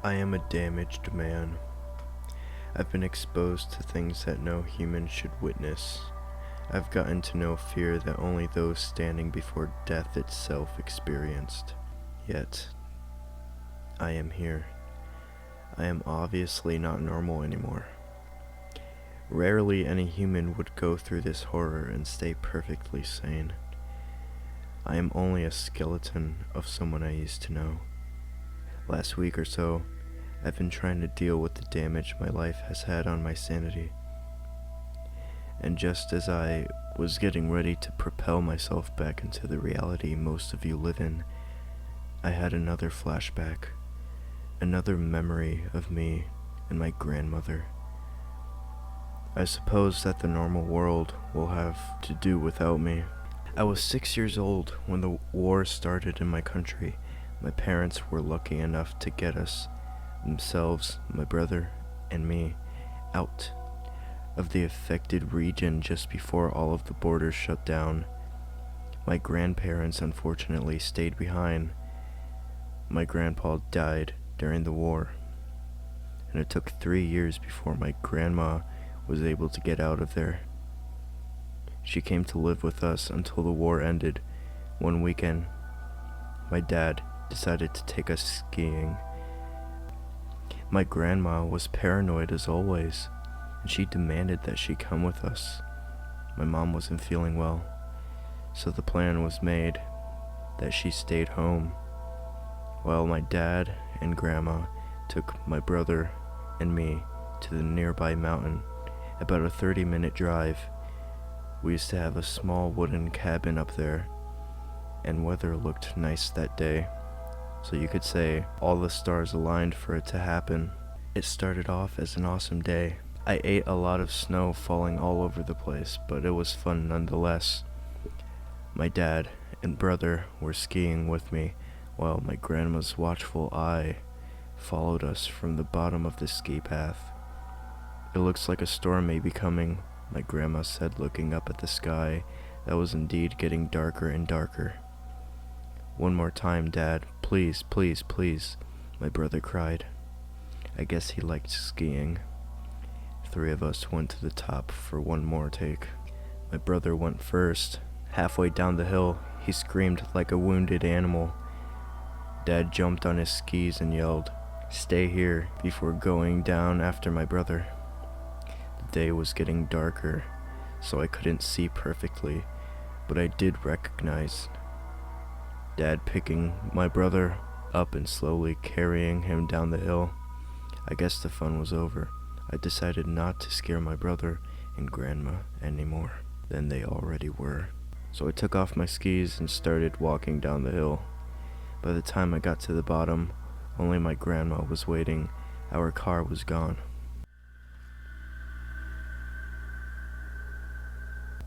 I am a damaged man. I've been exposed to things that no human should witness. I've gotten to know fear that only those standing before death itself experienced. Yet, I am here. I am obviously not normal anymore. Rarely any human would go through this horror and stay perfectly sane. I am only a skeleton of someone I used to know. Last week or so, I've been trying to deal with the damage my life has had on my sanity. And just as I was getting ready to propel myself back into the reality most of you live in, I had another flashback, another memory of me and my grandmother. I suppose that the normal world will have to do without me. I was 6 years old when the war started in my country. My parents were lucky enough to get us, themselves, my brother, and me, out of the affected region just before all of the borders shut down. My grandparents unfortunately stayed behind. My grandpa died during the war, and it took 3 years before my grandma was able to get out of there. She came to live with us until the war ended. One weekend, my dad decided to take us skiing. My grandma was paranoid as always, and she demanded that she come with us. My mom wasn't feeling well, so the plan was made that she stayed home, while my dad and grandma took my brother and me to the nearby mountain, about a 30-minute drive. We used to have a small wooden cabin up there, and weather looked nice that day, so you could say all the stars aligned for it to happen. It started off as an awesome day. I ate a lot of snow falling all over the place, but it was fun nonetheless. My dad and brother were skiing with me, while my grandma's watchful eye followed us from the bottom of the ski path. "It looks like a storm may be coming," my grandma said, looking up at the sky that was indeed getting darker and darker. "One more time, Dad. Please, please, please," my brother cried. I guess he liked skiing. 3 of us went to the top for one more take. My brother went first. Halfway down the hill, he screamed like a wounded animal. Dad jumped on his skis and yelled, "Stay here," before going down after my brother. The day was getting darker, so I couldn't see perfectly, but I did recognize Dad picking my brother up and slowly carrying him down the hill. I guess the fun was over. I decided not to scare my brother and grandma any more than they already were. So I took off my skis and started walking down the hill. By the time I got to the bottom, only my grandma was waiting. Our car was gone.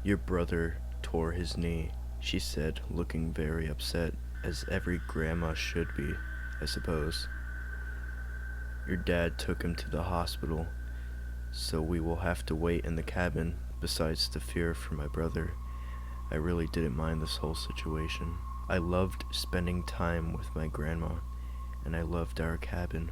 "Your brother tore his knee," she said, looking very upset, as every grandma should be, I suppose. "Your dad took him to the hospital, so we will have to wait in the cabin. Besides the fear for my brother, I really didn't mind this whole situation. I loved spending time with my grandma, and I loved our cabin."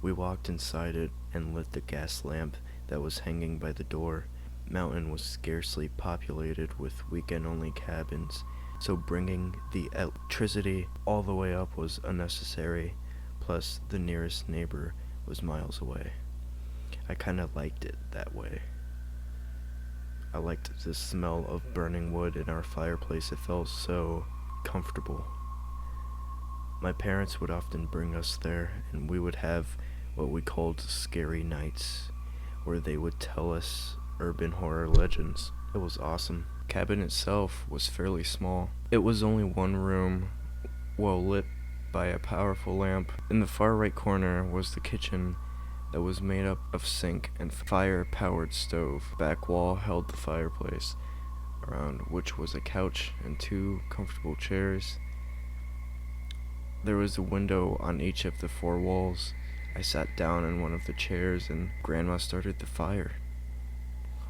We walked inside it and lit the gas lamp that was hanging by the door. Mountain was scarcely populated with weekend-only cabins, so bringing the electricity all the way up was unnecessary, plus the nearest neighbor was miles away. I kinda liked it that way. I liked the smell of burning wood in our fireplace. It felt so comfortable. My parents would often bring us there, and we would have what we called scary nights, where they would tell us urban horror legends. It was awesome. The cabin itself was fairly small. It was only one room, well lit by a powerful lamp. In the far right corner was the kitchen that was made up of sink and fire-powered stove. The back wall held the fireplace, around which was a couch and 2 comfortable chairs. There was a window on each of the 4 walls. I sat down in one of the chairs and Grandma started the fire.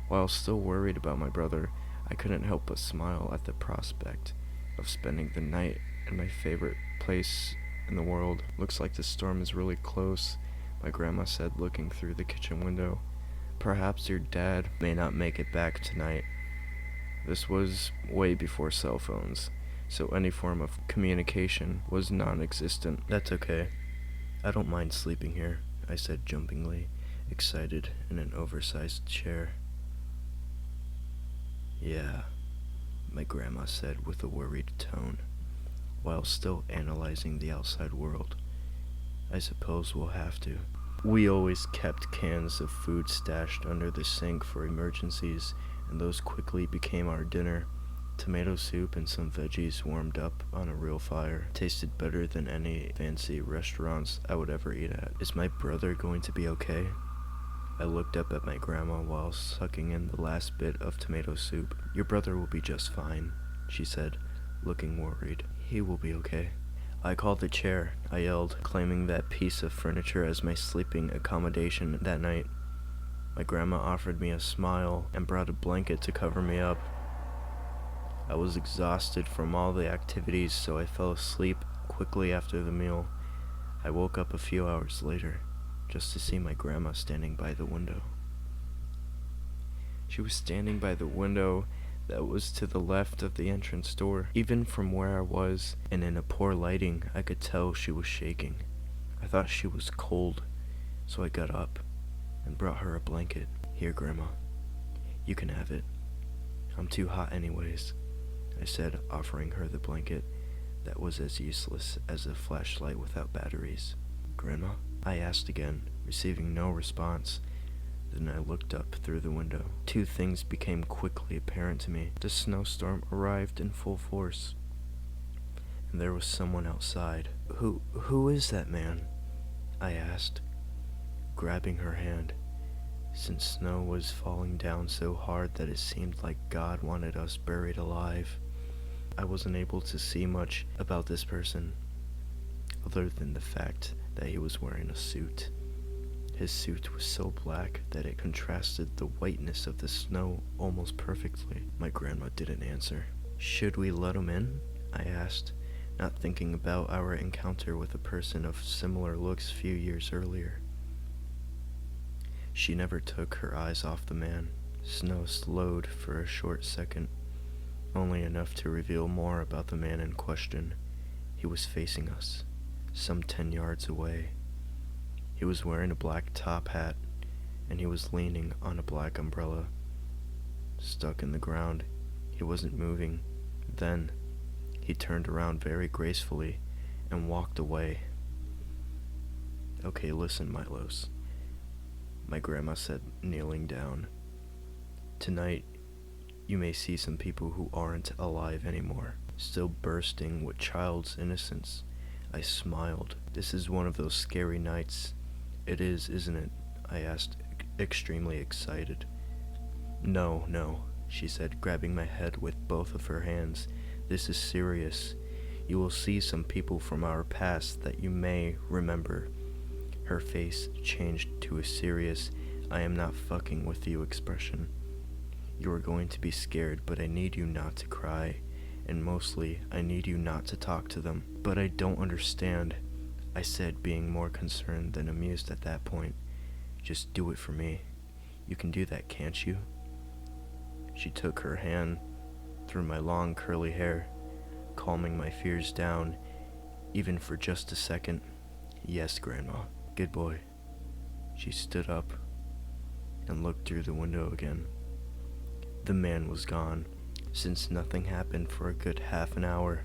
While still worried about my brother, I couldn't help but smile at the prospect of spending the night in my favorite place in the world. Looks like the storm is really close, my grandma said, looking through the kitchen window. Perhaps your dad may not make it back tonight. This was way before cell phones, so any form of communication was non-existent. That's okay. I don't mind sleeping here, I said jumpingly, excited in an oversized chair. Yeah, my grandma said with a worried tone, while still analyzing the outside world. I suppose we'll have to. We always kept cans of food stashed under the sink for emergencies, and those quickly became our dinner. Tomato soup and some veggies warmed up on a real fire tasted better than any fancy restaurants I would ever eat at. Is my brother going to be okay? I looked up at my grandma while sucking in the last bit of tomato soup. Your brother will be just fine, she said, looking worried. He will be okay. I called the chair, I yelled, claiming that piece of furniture as my sleeping accommodation that night. My grandma offered me a smile and brought a blanket to cover me up. I was exhausted from all the activities, so I fell asleep quickly after the meal. I woke up a few hours later, just to see my grandma standing by the window. She was standing by the window that was to the left of the entrance door. Even from where I was, and in a poor lighting, I could tell she was shaking. I thought she was cold, so I got up and brought her a blanket. Here, Grandma. You can have it. I'm too hot anyways, I said, offering her the blanket that was as useless as a flashlight without batteries. Grandma? I asked again, receiving no response. Then I looked up through the window. Two things became quickly apparent to me. The snowstorm arrived in full force, and there was someone outside. Who is that man? I asked, grabbing her hand, since snow was falling down so hard that it seemed like God wanted us buried alive. I wasn't able to see much about this person, other than the fact that he was wearing a suit. His suit was so black that it contrasted the whiteness of the snow almost perfectly. My grandma didn't answer. Should we let him in? I asked, not thinking about our encounter with a person of similar looks a few years earlier. She never took her eyes off the man. Snow slowed for a short second, only enough to reveal more about the man in question. He was facing us, some 10 yards away. He was wearing a black top hat, and he was leaning on a black umbrella. Stuck in the ground, he wasn't moving. Then, he turned around very gracefully and walked away. Okay, listen, Milos, my grandma said, kneeling down. Tonight, you may see some people who aren't alive anymore, still bursting with child's innocence. I smiled. This is one of those scary nights. It is, isn't it? I asked, extremely excited. No, she said, grabbing my head with both of her hands. This is serious. You will see some people from our past that you may remember. Her face changed to a serious, I am not fucking with you expression. You are going to be scared, but I need you not to cry, and mostly, I need you not to talk to them. But I don't understand, I said, being more concerned than amused at that point. Just do it for me. You can do that, can't you? She took her hand through my long curly hair, calming my fears down, even for just a second. Yes, Grandma. Good boy. She stood up and looked through the window again. The man was gone. Since nothing happened for a good half an hour,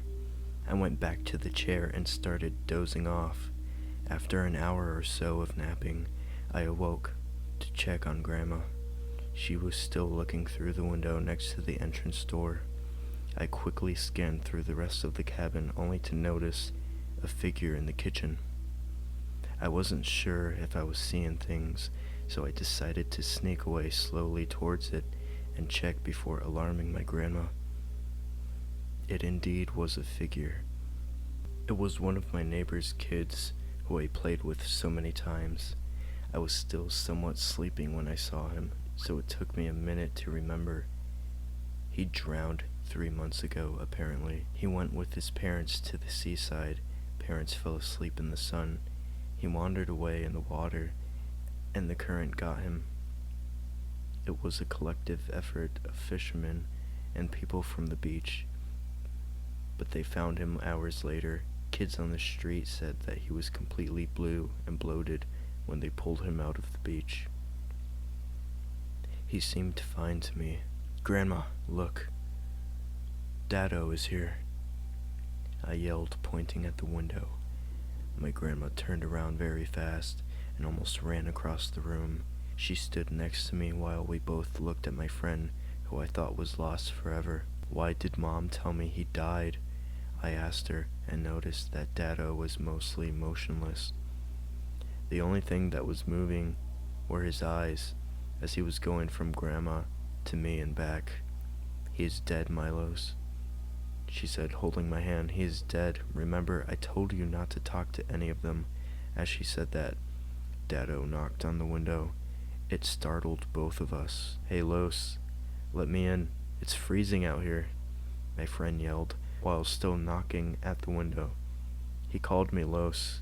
I went back to the chair and started dozing off. After an hour or so of napping, I awoke to check on Grandma. She was still looking through the window next to the entrance door. I quickly scanned through the rest of the cabin only to notice a figure in the kitchen. I wasn't sure if I was seeing things, so I decided to sneak away slowly towards it and check before alarming my grandma. It indeed was a figure. It was one of my neighbor's kids who I played with so many times. I was still somewhat sleeping when I saw him, so it took me a minute to remember. He drowned 3 months ago, apparently. He went with his parents to the seaside, parents fell asleep in the sun. He wandered away in the water, and the current got him. It was a collective effort of fishermen and people from the beach, but they found him hours later. Kids on the street said that he was completely blue and bloated when they pulled him out of the beach. He seemed fine to me. "Grandma, look. Daddo is here," I yelled, pointing at the window. My grandma turned around very fast and almost ran across the room. She stood next to me while we both looked at my friend, who I thought was lost forever. "Why did Mom tell me he died?" I asked her, and noticed that Daddo was mostly motionless. The only thing that was moving were his eyes, as he was going from Grandma to me and back. "He is dead, Milos," she said, holding my hand. "He is dead. Remember, I told you not to talk to any of them." As she said that, Daddo knocked on the window. It startled both of us. "Hey, Los, let me in. It's freezing out here," my friend yelled, while still knocking at the window. He called me Los.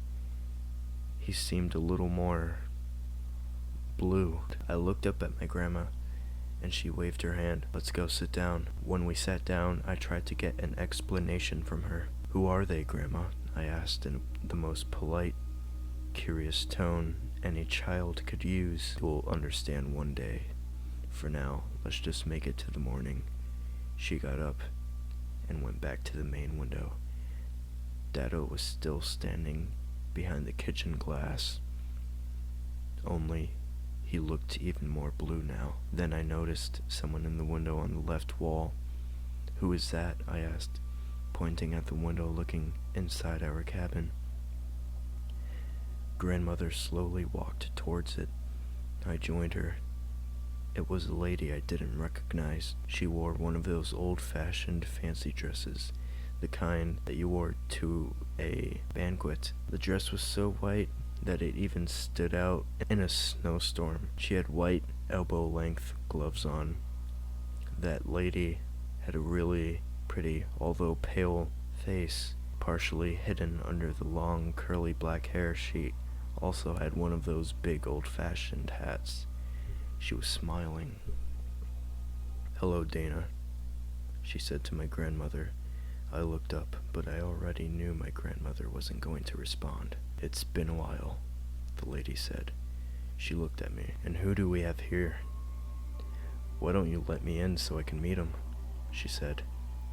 He seemed a little more blue. I looked up at my grandma, and she waved her hand. "Let's go sit down." When we sat down, I tried to get an explanation from her. "Who are they, Grandma?" I asked in the most polite, curious tone any child could use. "You'll understand one day. For now, let's just make it to the morning." She got up and went back to the main window. Daddo was still standing behind the kitchen glass, only he looked even more blue now. Then I noticed someone in the window on the left wall. "Who is that?" I asked, pointing at the window looking inside our cabin. Grandmother slowly walked towards it. I joined her. It was a lady I didn't recognize. She wore one of those old-fashioned fancy dresses, the kind that you wore to a banquet. The dress was so white that it even stood out in a snowstorm. She had white, elbow-length gloves on. That lady had a really pretty, although pale, face, partially hidden under the long, curly black hair. She also had one of those big old-fashioned hats. She was smiling. "Hello, Dana," she said to my grandmother. I looked up, but I already knew my grandmother wasn't going to respond. "It's been a while," the lady said. She looked at me. "And who do we have here?" "Why don't you let me in so I can meet him?" she said,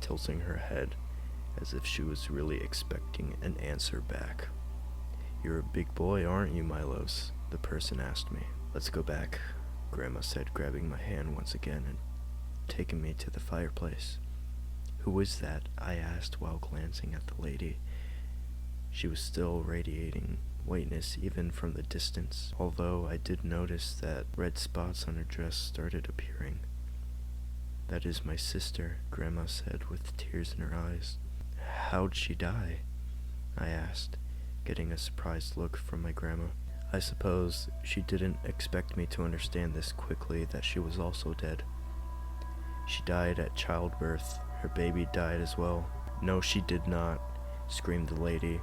tilting her head as if she was really expecting an answer back. "You're a big boy, aren't you, Milos?" the person asked me. "Let's go back," Grandma said, grabbing my hand once again and taking me to the fireplace. "Who is that?" I asked while glancing at the lady. She was still radiating whiteness even from the distance, although I did notice that red spots on her dress started appearing. "That is my sister," Grandma said with tears in her eyes. "How'd she die?" I asked, getting a surprised look from my grandma. I suppose she didn't expect me to understand this quickly, that she was also dead. "She died at childbirth. Her baby died as well." "No, she did not," screamed the lady,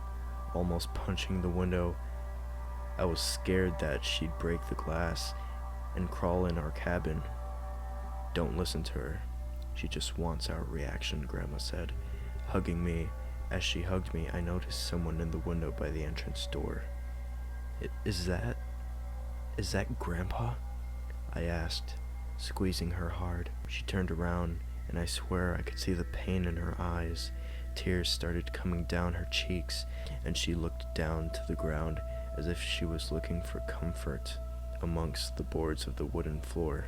almost punching the window. I was scared that she'd break the glass and crawl in our cabin. "Don't listen to her. She just wants our reaction," Grandma said, hugging me. As she hugged me, I noticed someone in the window by the entrance door. Is that Grandpa?" I asked, squeezing her hard. She turned around, and I swear I could see the pain in her eyes. Tears started coming down her cheeks, and she looked down to the ground as if she was looking for comfort amongst the boards of the wooden floor.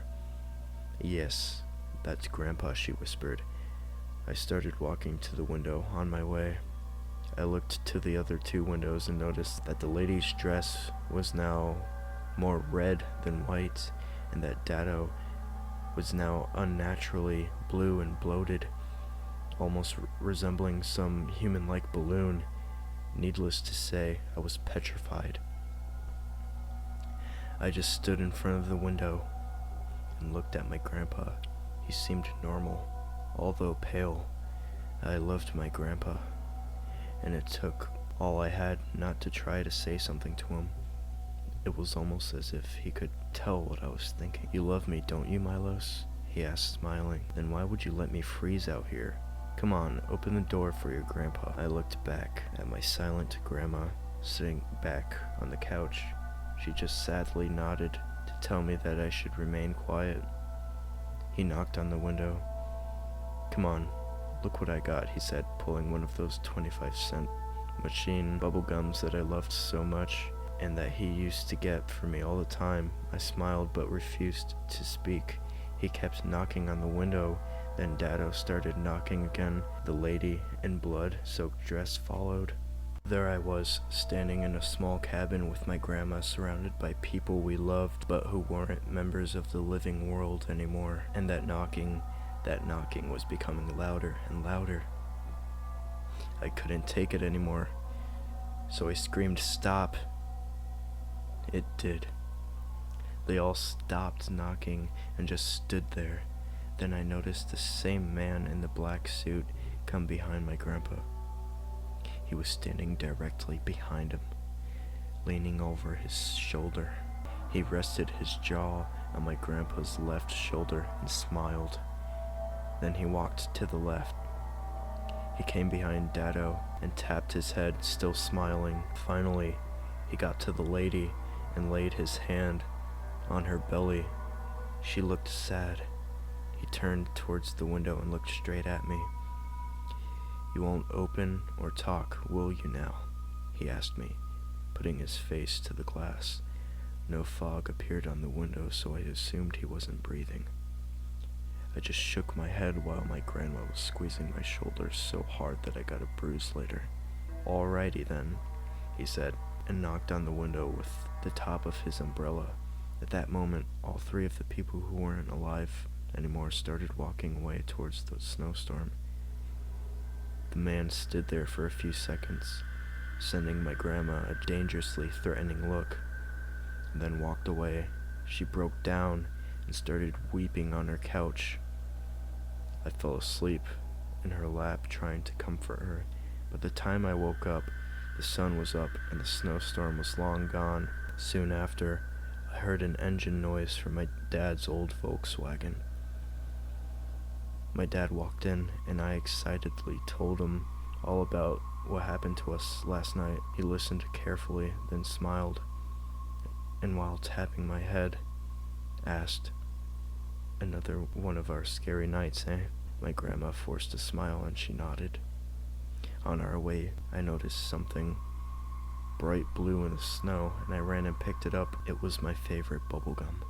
"Yes, that's Grandpa," she whispered. I started walking to the window. On my way, I looked to the other two windows and noticed that the lady's dress was now more red than white, and that Daddo was now unnaturally blue and bloated, almost resembling some human-like balloon. Needless to say, I was petrified. I just stood in front of the window and looked at my grandpa. He seemed normal, although pale. I loved my grandpa, and it took all I had not to try to say something to him. It was almost as if he could tell what I was thinking. "You love me, don't you, Milos?" he asked, smiling. "Then why would you let me freeze out here? Come on, open the door for your grandpa." I looked back at my silent grandma sitting back on the couch. She just sadly nodded to tell me that I should remain quiet. He knocked on the window. "Come on, look what I got," he said, pulling one of those 25-cent machine bubble gums that I loved so much and that he used to get for me all the time. I smiled but refused to speak. He kept knocking on the window. Then Dado started knocking again. The lady in blood-soaked dress followed. There I was, standing in a small cabin with my grandma, surrounded by people we loved but who weren't members of the living world anymore. And that knocking was becoming louder and louder. I couldn't take it anymore, so I screamed, "Stop!" It did. They all stopped knocking and just stood there. Then I noticed the same man in the black suit come behind my grandpa. He was standing directly behind him, leaning over his shoulder. He rested his jaw on my grandpa's left shoulder and smiled. Then he walked to the left. He came behind Dado and tapped his head, still smiling. Finally, he got to the lady and laid his hand on her belly. She looked sad. He turned towards the window and looked straight at me. "You won't open or talk, will you now?" he asked me, putting his face to the glass. No fog appeared on the window, so I assumed he wasn't breathing. I just shook my head while my grandma was squeezing my shoulders so hard that I got a bruise later. "Alrighty then," he said, and knocked on the window with the top of his umbrella. At that moment, all three of the people who weren't alive anymore started walking away towards the snowstorm. The man stood there for a few seconds, sending my grandma a dangerously threatening look, and then walked away. She broke down and started weeping on her couch. I fell asleep in her lap trying to comfort her. By the time I woke up, the sun was up and the snowstorm was long gone. Soon after, I heard an engine noise from my dad's old Volkswagen. My dad walked in, and I excitedly told him all about what happened to us last night. He listened carefully, then smiled, and while tapping my head, asked, "Another one of our scary nights, eh?" My grandma forced a smile, and she nodded. On our way, I noticed something bright blue in the snow, and I ran and picked it up. It was my favorite bubblegum.